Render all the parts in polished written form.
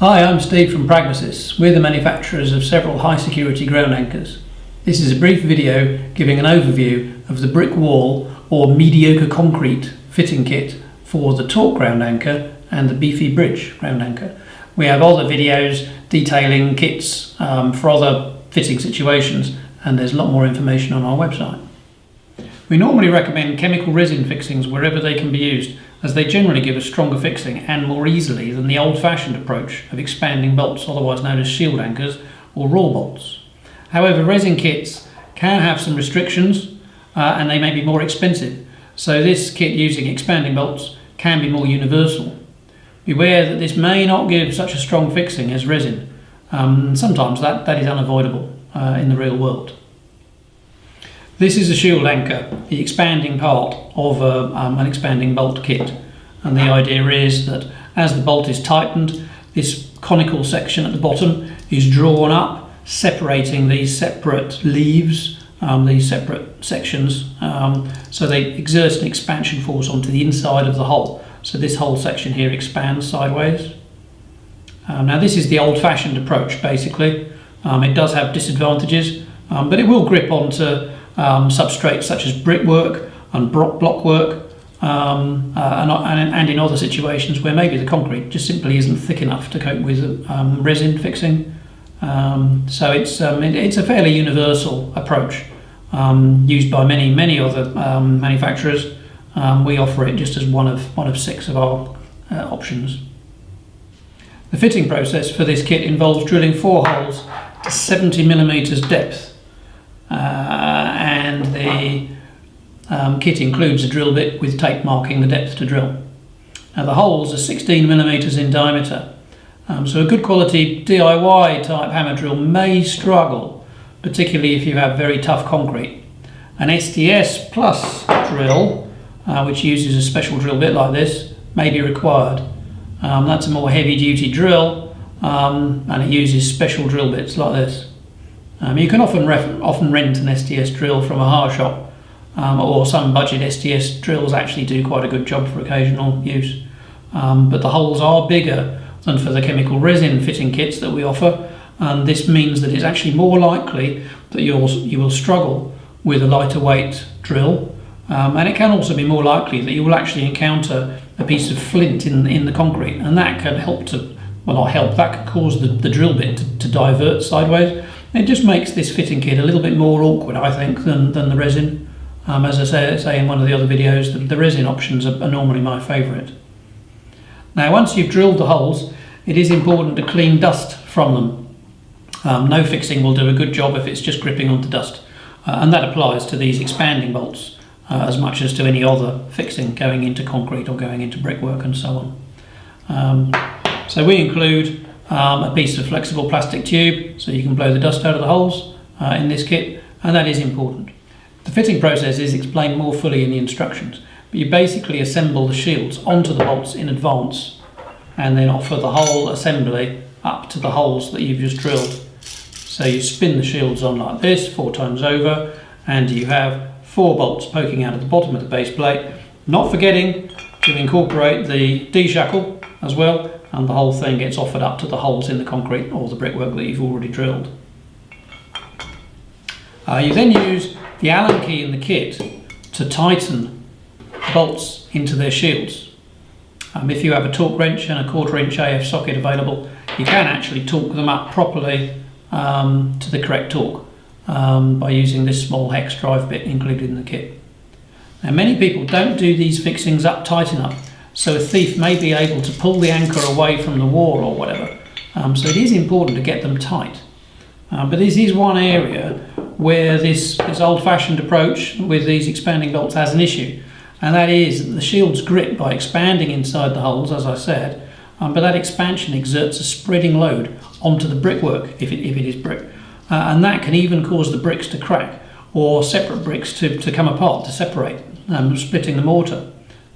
Hi, I'm Steve from Pragmasis. We're the manufacturers of several high security ground anchors. This is a brief video giving an overview of the brick wall or mediocre concrete fitting kit for the Torc ground anchor and the Beefy bridge ground anchor. We have other videos detailing kits for other fitting situations, and there's a lot more information on our website. We normally recommend chemical resin fixings wherever they can be used, as they generally give a stronger fixing and more easily than the old-fashioned approach of expanding bolts, otherwise known as shield anchors or raw bolts. However, resin kits can have some restrictions and they may be more expensive, so this kit using expanding bolts can be more universal. Beware that this may not give such a strong fixing as resin. Sometimes that is unavoidable in the real world. This is a shield anchor, the expanding part of an expanding bolt kit, and the idea is that as the bolt is tightened, this conical section at the bottom is drawn up, separating these separate leaves, these separate sections, so they exert an expansion force onto the inside of the hole. So this whole section here expands sideways. Now this is the old-fashioned approach basically. It does have disadvantages, but it will grip onto substrates such as brickwork and blockwork, and in other situations where maybe the concrete just simply isn't thick enough to cope with resin fixing. So it's a fairly universal approach used by many other manufacturers. We offer it just as one of 6 of our options. The fitting process for this kit involves drilling 4 holes to 70mm depth. And the kit includes a drill bit with tape marking the depth to drill. Now the holes are 16mm in diameter, so a good quality DIY type hammer drill may struggle, particularly if you have very tough concrete. An STS Plus drill, which uses a special drill bit like this, may be required. That's a more heavy duty drill, and it uses special drill bits like this. You can often rent an STS drill from a hire shop, or some budget STS drills actually do quite a good job for occasional use. But the holes are bigger than for the chemical resin fitting kits that we offer, and this means that it's actually more likely that you will struggle with a lighter weight drill, and it can also be more likely that you will actually encounter a piece of flint in the concrete, and that can help to, well, not help, that could cause the drill bit to divert sideways. It just makes this fitting kit a little bit more awkward, I think, than the resin. As I say in one of the other videos, the resin options are normally my favourite. Now, once you've drilled the holes, it is important to clean dust from them. No fixing will do a good job if it's just gripping onto dust, and that applies to these expanding bolts as much as to any other fixing going into concrete or going into brickwork and so on. So we include a piece of flexible plastic tube so you can blow the dust out of the holes in this kit, and that is important. The fitting process is explained more fully in the instructions, but you basically assemble the shields onto the bolts in advance and then offer the whole assembly up to the holes that you've just drilled. So you spin the shields on like this 4 times over, and you have 4 bolts poking out of the bottom of the base plate, not forgetting to incorporate the D-shackle as well, and the whole thing gets offered up to the holes in the concrete or the brickwork that you've already drilled. You then use the Allen key in the kit to tighten the bolts into their shields. If you have a torque wrench and a 1/4" AF socket available, you can actually torque them up properly to the correct torque by using this small hex drive bit included in the kit. Now, many people don't do these fixings up tight enough, so a thief may be able to pull the anchor away from the wall or whatever. So it is important to get them tight. But this is one area where this old-fashioned approach with these expanding bolts has an issue, and that is that the shields grip by expanding inside the holes, as I said, but that expansion exerts a spreading load onto the brickwork if it is brick, and that can even cause the bricks to crack or separate bricks to come apart, to separate, splitting the mortar.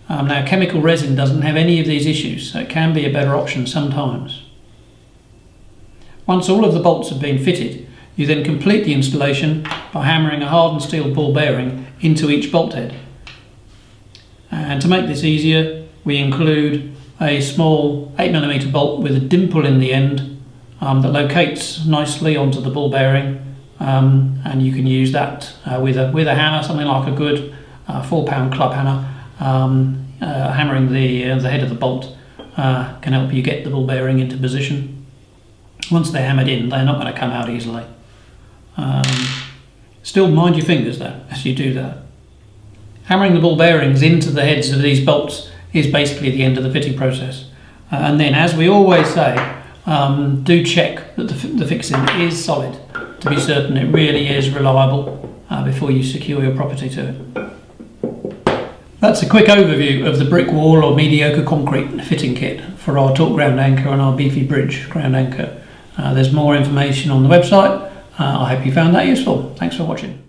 Now, chemical resin doesn't have any of these issues, so it can be a better option sometimes. Once all of the bolts have been fitted, you then complete the installation by hammering a hardened steel ball bearing into each bolt head. And to make this easier, we include a small 8mm bolt with a dimple in the end that locates nicely onto the ball bearing, and you can use that with a hammer, something like a good 4-pound club hammer. Hammering the head of the bolt can help you get the ball bearing into position. Once they're hammered in, they're not going to come out easily. Still mind your fingers though as you do that. Hammering the ball bearings into the heads of these bolts is basically the end of the fitting process. And then, as we always say, do check that the fixing is solid to be certain it really is reliable before you secure your property to it. That's a quick overview of the brick wall or mediocre concrete fitting kit for our Torc ground anchor and our Beefy bridge ground anchor. There's more information on the website. I hope you found that useful. Thanks for watching.